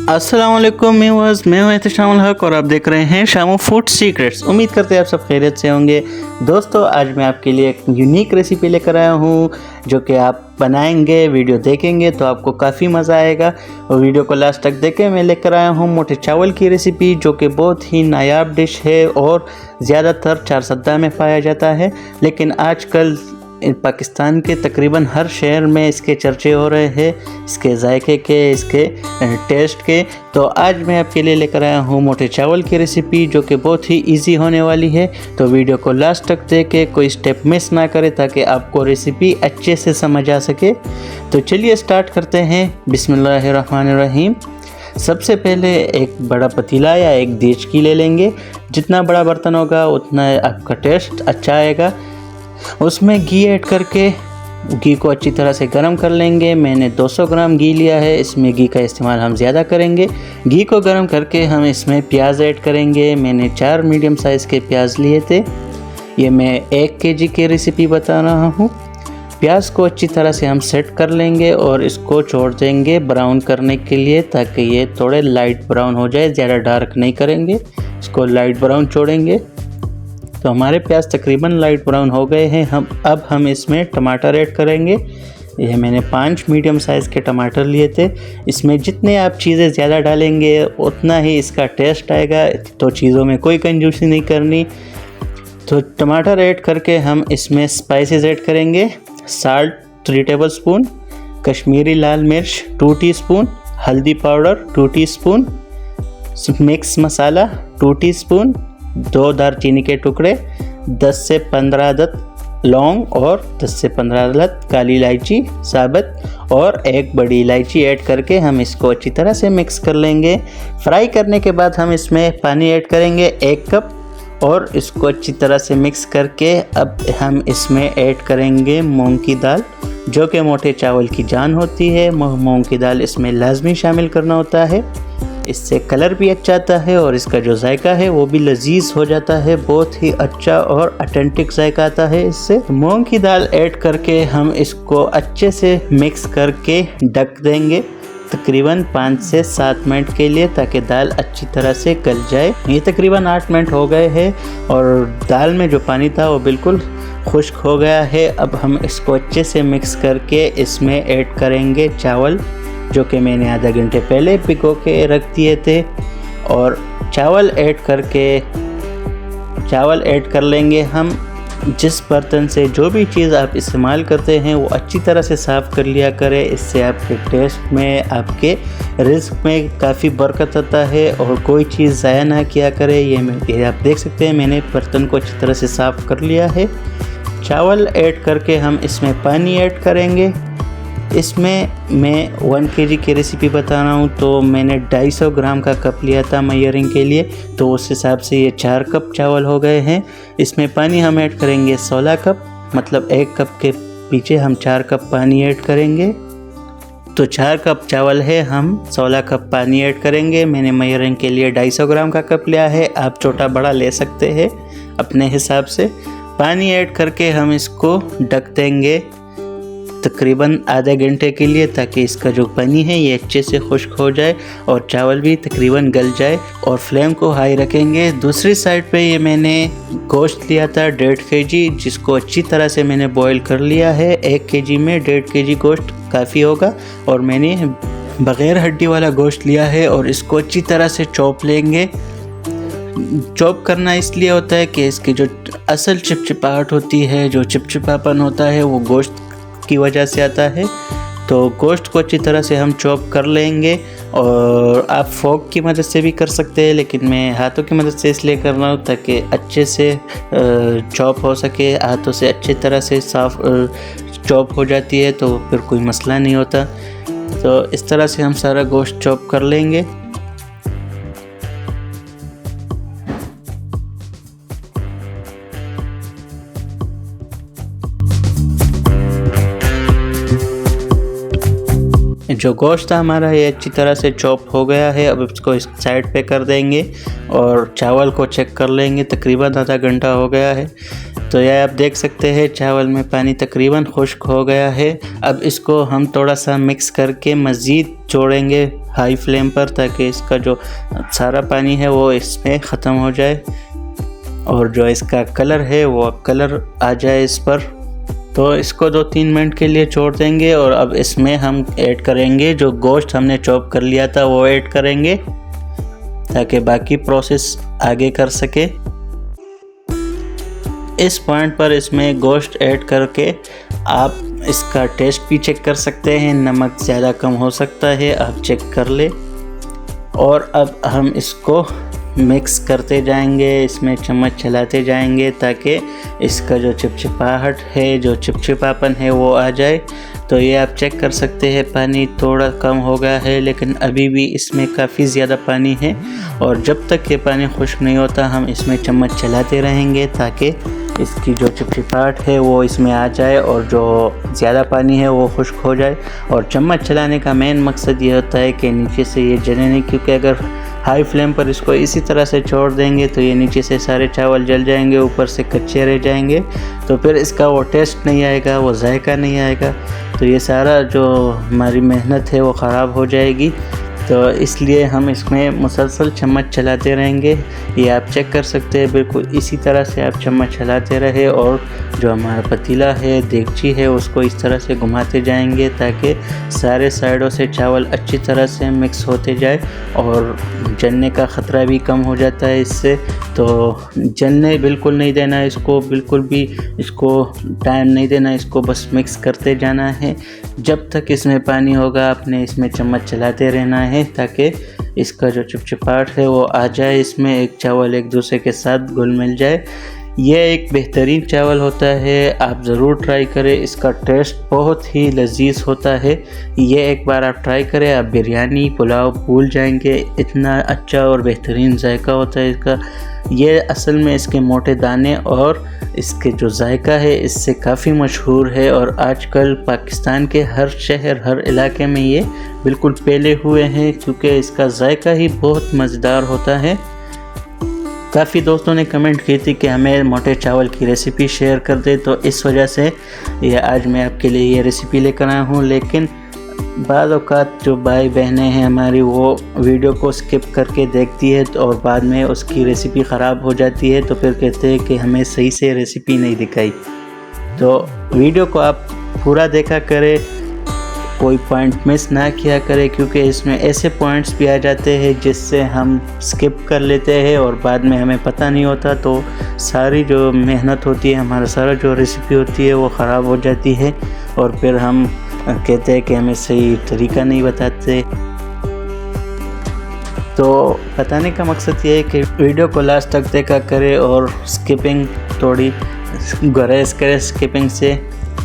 अस्सलाम वालेकुम, मैं हूं एहतशामुल हक और आप देख रहे हैं शामू फूड सीक्रेट्स। उम्मीद करते हैं आप सब खैरियत से होंगे। दोस्तों, आज मैं आपके लिए एक यूनिक रेसिपी लेकर आया हूं जो कि आप बनाएंगे, वीडियो देखेंगे तो आपको काफ़ी मज़ा आएगा। और वीडियो को लास्ट तक देखें। मैं लेकर आया हूं मोटे चावल की रेसिपी जो कि बहुत ही नायाब डिश है और ज़्यादातर चारसद्दा में पाया जाता है, लेकिन आजकल पाकिस्तान के तकरीबन हर शहर में इसके चर्चे हो रहे हैं, इसके जायके के, इसके टेस्ट के। तो आज मैं आपके लिए लेकर आया हूँ मोटे चावल की रेसिपी जो कि बहुत ही इजी होने वाली है। तो वीडियो को लास्ट तक देखे, कोई स्टेप मिस ना करें ताकि आपको रेसिपी अच्छे से समझ आ सके। तो चलिए स्टार्ट करते हैं। बिस्मिल्लाहिर्रहमानिर्रहीम। सबसे पहले एक बड़ा पतीला या एक देचकी ले लेंगे। जितना बड़ा बर्तन होगा उतना आपका टेस्ट अच्छा आएगा। उसमें घी ऐड करके घी को अच्छी तरह से गर्म कर लेंगे। मैंने 200 ग्राम घी लिया है, इसमें घी का इस्तेमाल हम ज़्यादा करेंगे। घी को गर्म करके हम इसमें प्याज ऐड करेंगे। मैंने 4 मीडियम साइज़ के प्याज लिए थे। ये मैं 1 केजी की रेसिपी बता रहा हूँ। प्याज को अच्छी तरह से हम सेट कर लेंगे और इसको छोड़ देंगे ब्राउन करने के लिए, ताकि ये थोड़े लाइट ब्राउन हो जाए। ज़्यादा डार्क नहीं करेंगे, इसको लाइट ब्राउन छोड़ेंगे। तो हमारे प्याज तकरीबन लाइट ब्राउन हो गए हैं। अब हम इसमें टमाटर ऐड करेंगे। यह मैंने 5 मीडियम साइज़ के टमाटर लिए थे। इसमें जितने आप चीज़ें ज़्यादा डालेंगे उतना ही इसका टेस्ट आएगा, तो चीज़ों में कोई कंजूसी नहीं करनी। तो टमाटर ऐड करके हम इसमें स्पाइसेस ऐड करेंगे। साल्ट 3 टेबल स्पून, कश्मीरी लाल मिर्च 2 टीस्पून, हल्दी पाउडर 2 टीस्पून, मिक्स मसाला 2 टीस्पून, 2 दालचीनी के टुकड़े, 10 से 15 अदद लौंग और 10 से 15 अदद काली इलायची साबुत और 1 बड़ी इलायची ऐड करके हम इसको अच्छी तरह से मिक्स कर लेंगे। फ्राई करने के बाद हम इसमें पानी ऐड करेंगे 1 कप और इसको अच्छी तरह से मिक्स करके अब हम इसमें ऐड करेंगे मूंग की दाल जो कि मोटे चावल की जान होती है। मूंग की दाल इसमें लाजमी शामिल करना होता है। इससे कलर भी अच्छा आता है और इसका जो जायका है वो भी लजीज हो जाता है। बहुत ही अच्छा और ऑथेंटिक जायका आता है इससे। मूंग की दाल ऐड करके हम इसको अच्छे से मिक्स करके ढक देंगे तकरीबन 5 से 7 मिनट के लिए, ताकि दाल अच्छी तरह से गल जाए। ये तकरीबन 8 मिनट हो गए हैं और दाल में जो पानी था वो बिल्कुल खुश्क हो गया है। अब हम इसको अच्छे से मिक्स करके इसमें ऐड करेंगे चावल जो कि मैंने आधा घंटे पहले भिगो के रख दिए थे। और चावल ऐड कर लेंगे हम। जिस बर्तन से जो भी चीज़ आप इस्तेमाल करते हैं वो अच्छी तरह से साफ़ कर लिया करें। इससे आपके टेस्ट में, आपके रिज़्क में काफ़ी बरकत आता है और कोई चीज़ ज़ाया ना किया करे। ये आप देख सकते हैं मैंने बर्तन को अच्छी तरह से साफ़ कर लिया है। चावल ऐड करके हम इसमें पानी ऐड करेंगे। इसमें मैं 1 केजी की रेसिपी बता रहा हूँ, तो मैंने 250 ग्राम का कप लिया था मेजरिंग के लिए, तो उस हिसाब से ये 4 कप चावल हो गए हैं। इसमें पानी हम ऐड करेंगे 16 कप, मतलब 1 कप के पीछे हम 4 कप पानी ऐड करेंगे। तो 4 कप चावल है, हम 16 कप पानी ऐड करेंगे। मैंने मेजरिंग के लिए 250 ग्राम का कप लिया है, आप छोटा बड़ा ले सकते हैं अपने हिसाब से। पानी ऐड करके हम इसको ढक देंगे तकरीबन आधे घंटे के लिए, ताकि इसका जो पानी है ये अच्छे से खुश्क हो जाए और चावल भी तकरीबन गल जाए। और फ्लेम को हाई रखेंगे। दूसरी साइड पे ये मैंने गोश्त लिया था 1.5 केजी, जिसको अच्छी तरह से मैंने बॉईल कर लिया है। 1 केजी में 1.5 केजी गोश्त काफ़ी होगा और मैंने बग़ैर हड्डी वाला गोश्त लिया है और इसको अच्छी तरह से चॉप लेंगे। चॉप करना इसलिए होता है कि इसकी जो असल चिपचिपाहट होती है, जो चिपचिपापन होता है, वो गोश्त की वजह से आता है। तो गोश्त को अच्छी तरह से हम चॉप कर लेंगे और आप फोक की मदद से भी कर सकते हैं, लेकिन मैं हाथों की मदद से इसलिए कर रहा हूँ ताकि अच्छे से चॉप हो सके। हाथों से अच्छी तरह से साफ चॉप हो जाती है तो फिर कोई मसला नहीं होता। तो इस तरह से हम सारा गोश्त चॉप कर लेंगे। जो गोश्त था हमारा ये अच्छी तरह से चॉप हो गया है। अब इसको इस साइड पे कर देंगे और चावल को चेक कर लेंगे। तकरीबन आधा घंटा हो गया है। तो यह आप देख सकते हैं चावल में पानी तकरीबन खुश्क हो गया है। अब इसको हम थोड़ा सा मिक्स करके मज़ीद जोड़ेंगे हाई फ्लेम पर, ताकि इसका जो सारा पानी है वो इसमें ख़त्म हो जाए और जो इसका कलर है वो कलर आ जाए इस पर। तो इसको 2-3 मिनट के लिए छोड़ देंगे और अब इसमें हम ऐड करेंगे जो गोश्त हमने चॉप कर लिया था वो ऐड करेंगे, ताकि बाकी प्रोसेस आगे कर सके। इस पॉइंट पर इसमें गोश्त ऐड करके आप इसका टेस्ट भी चेक कर सकते हैं, नमक ज़्यादा कम हो सकता है, आप चेक कर ले। और अब हम इसको मिक्स करते जाएंगे, इसमें चम्मच चलाते जाएंगे ताकि इसका जो चिपचिपाहट है, जो चिपचिपापन है वो आ जाए। तो ये आप चेक कर सकते हैं पानी थोड़ा कम हो गया है, लेकिन अभी भी इसमें काफ़ी ज़्यादा पानी है और जब तक ये पानी खुश्क नहीं होता हम इसमें चम्मच चलाते रहेंगे ताकि इसकी जो चिपचिपाहट है वो इसमें आ जाए और जो ज़्यादा पानी है वो खुश्क हो जाए। और चम्मच चलाने का मेन मकसद ये होता है कि नीचे से ये जले नहीं, क्योंकि अगर हाई फ्लेम पर इसको इसी तरह से छोड़ देंगे तो ये नीचे से सारे चावल जल जाएंगे, ऊपर से कच्चे रह जाएंगे, तो फिर इसका वो टेस्ट नहीं आएगा, वो जायका नहीं आएगा, तो ये सारा जो हमारी मेहनत है वो ख़राब हो जाएगी। तो इसलिए हम इसमें मुसलसल चम्मच चलाते रहेंगे। ये आप चेक कर सकते हैं, बिल्कुल इसी तरह से आप चम्मच चलाते रहे और जो हमारा पतीला है, देगची है, उसको इस तरह से घुमाते जाएंगे ताकि सारे साइडों से चावल अच्छी तरह से मिक्स होते जाए और जलने का ख़तरा भी कम हो जाता है इससे। तो जलने बिल्कुल नहीं देना इसको, बिल्कुल भी इसको टाइम नहीं देना, इसको बस मिक्स करते जाना है। जब तक इसमें पानी होगा आपने इसमें चम्मच चलाते रहना है ताकि इसका जो चिपचिपाहट है वो आ जाए, इसमें एक चावल एक दूसरे के साथ घुल मिल जाए। ये एक बेहतरीन चावल होता है, आप ज़रूर ट्राई करें, इसका टेस्ट बहुत ही लजीज होता है। ये एक बार आप ट्राई करें, आप बिरयानी पुलाव भूल जाएंगे, इतना अच्छा और बेहतरीन जायका होता है इसका। ये असल में इसके मोटे दाने और इसके जो जायका है इससे काफ़ी मशहूर है और आजकल पाकिस्तान के हर शहर, हर इलाके में ये बिल्कुल फैले हुए हैं, क्योंकि इसका जायका ही बहुत मज़ेदार होता है। काफ़ी दोस्तों ने कमेंट की थी कि हमें मोटे चावल की रेसिपी शेयर कर दे, तो इस वजह से ये आज मैं आपके लिए ये रेसिपी लेकर आया हूँ। लेकिन बाद औक़ात जो भाई बहनें हैं हमारी, वो वीडियो को स्किप करके देखती है और बाद में उसकी रेसिपी ख़राब हो जाती है, तो फिर कहते हैं कि हमें सही से रेसिपी नहीं दिखाई। तो वीडियो को आप पूरा देखा करें, कोई पॉइंट मिस ना किया करें, क्योंकि इसमें ऐसे पॉइंट्स भी आ जाते हैं जिससे हम स्किप कर लेते हैं और बाद में हमें पता नहीं होता, तो सारी जो मेहनत होती है, हमारा सारा जो रेसिपी होती है वो ख़राब हो जाती है और फिर हम कहते हैं कि हमें सही तरीका नहीं बताते। तो बताने का मकसद ये है कि वीडियो को लास्ट तक देखा करें और स्किपिंग थोड़ी गुरेज करें स्किपिंग से,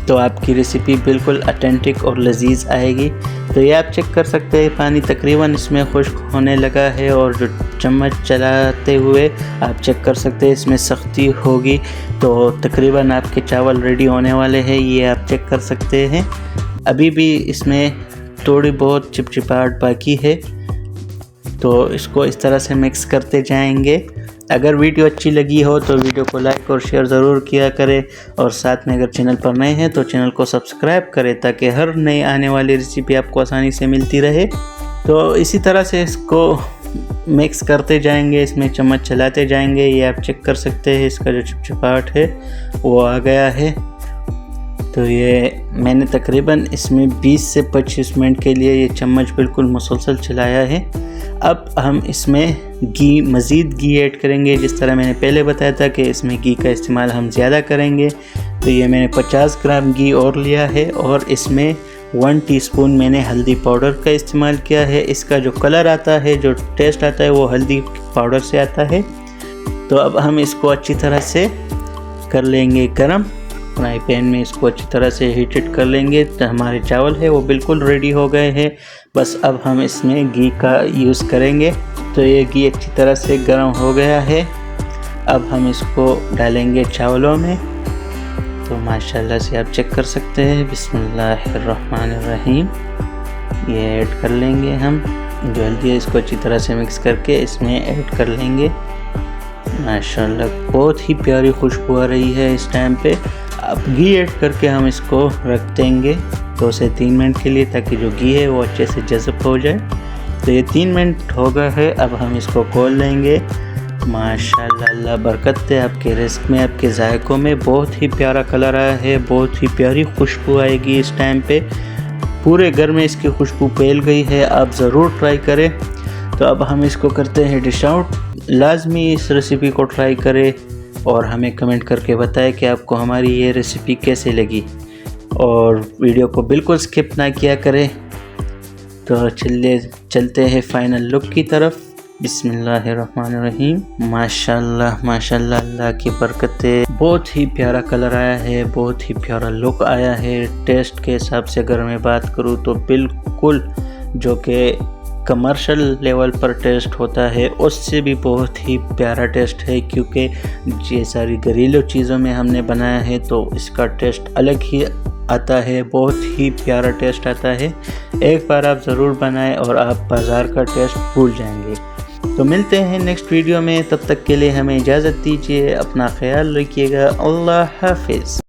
तो आपकी रेसिपी बिल्कुल ऑथेंटिक और लजीज आएगी। तो ये आप चेक कर सकते हैं, पानी तकरीबन इसमें खुश्क होने लगा है और जो चम्मच चलाते हुए आप चेक कर सकते हैं इसमें सख्ती होगी, तो तकरीबन आपके चावल रेडी होने वाले हैं, ये आप चेक कर सकते हैं। अभी भी इसमें थोड़ी बहुत चिपचिपाहट बाकी है, तो इसको इस तरह से मिक्स करते जाएंगे। अगर वीडियो अच्छी लगी हो तो वीडियो को लाइक और शेयर ज़रूर किया करें और साथ में अगर चैनल पर नए हैं तो चैनल को सब्सक्राइब करें ताकि हर नई आने वाली रेसिपी आपको आसानी से मिलती रहे। तो इसी तरह से इसको मिक्स करते जाएंगे, इसमें चम्मच चलाते जाएंगे। ये आप चेक कर सकते हैं इसका जो चिपचिपाहट है वो आ गया है। तो ये मैंने तकरीबन इसमें 20 से 25 मिनट के लिए ये चम्मच बिल्कुल मुसलसल चलाया है। अब हम इसमें मज़ीद घी ऐड करेंगे, जिस तरह मैंने पहले बताया था कि इसमें घी का इस्तेमाल हम ज़्यादा करेंगे। तो ये मैंने 50 ग्राम घी और लिया है और इसमें 1 टीस्पून मैंने हल्दी पाउडर का इस्तेमाल किया है। इसका जो कलर आता है, जो टेस्ट आता है, वो हल्दी पाउडर से आता है। तो अब हम इसको अच्छी तरह से कर लेंगे गरम, फ्राई पैन में इसको अच्छी तरह से हीटेड कर लेंगे। तो हमारे चावल है वो बिल्कुल रेडी हो गए हैं, बस अब हम इसमें घी का यूज़ करेंगे। तो ये घी अच्छी तरह से गर्म हो गया है। अब हम इसको डालेंगे चावलों में। तो माशाल्लाह से आप चेक कर सकते हैं, बिस्मिल्लाहिर्रहमानिर्रहीम। ये ऐड कर लेंगे हम, जो हल्दी है इसको अच्छी तरह से मिक्स करके इसमें ऐड कर लेंगे। माशाल्लाह बहुत ही प्यारी खुशबू आ रही है इस टाइम पे। अब घी ऐड करके हम इसको रख देंगे 2 से 3 मिनट के लिए, ताकि जो घी है वो अच्छे से जज़ब हो जाए। तो ये 3 मिनट हो गए हैं। अब हम इसको खोल लेंगे। माशाल्लाह, अल्लाह बरकत है आपके रिस्क में, आपके जायकों में। बहुत ही प्यारा कलर आया है, बहुत ही प्यारी खुशबू आएगी इस टाइम पे। पूरे घर में इसकी खुशबू फैल गई है, आप ज़रूर ट्राई करें। तो अब हम इसको करते हैं डिश आउट। लाजमी इस रेसिपी को ट्राई करें और हमें कमेंट करके बताएं कि आपको हमारी ये रेसिपी कैसे लगी, और वीडियो को बिल्कुल स्किप ना किया करें। तो चलते हैं फाइनल लुक की तरफ। बिस्मिल्लाहिर्रहमानिर्रहीम। माशाल्लाह माशाल्लाह, अल्लाह की बरकत है। बहुत ही प्यारा कलर आया है, बहुत ही प्यारा लुक आया है। टेस्ट के हिसाब से अगर मैं बात करूँ तो बिल्कुल जो कि कमर्शियल लेवल पर टेस्ट होता है उससे भी बहुत ही प्यारा टेस्ट है, क्योंकि ये सारी घरेलू चीज़ों में हमने बनाया है तो इसका टेस्ट अलग ही आता है, बहुत ही प्यारा टेस्ट आता है। एक बार आप ज़रूर बनाएं और आप बाज़ार का टेस्ट भूल जाएंगे। तो मिलते हैं नेक्स्ट वीडियो में, तब तक के लिए हमें इजाज़त दीजिए। अपना ख्याल रखिएगा। अल्लाह हाफिज़।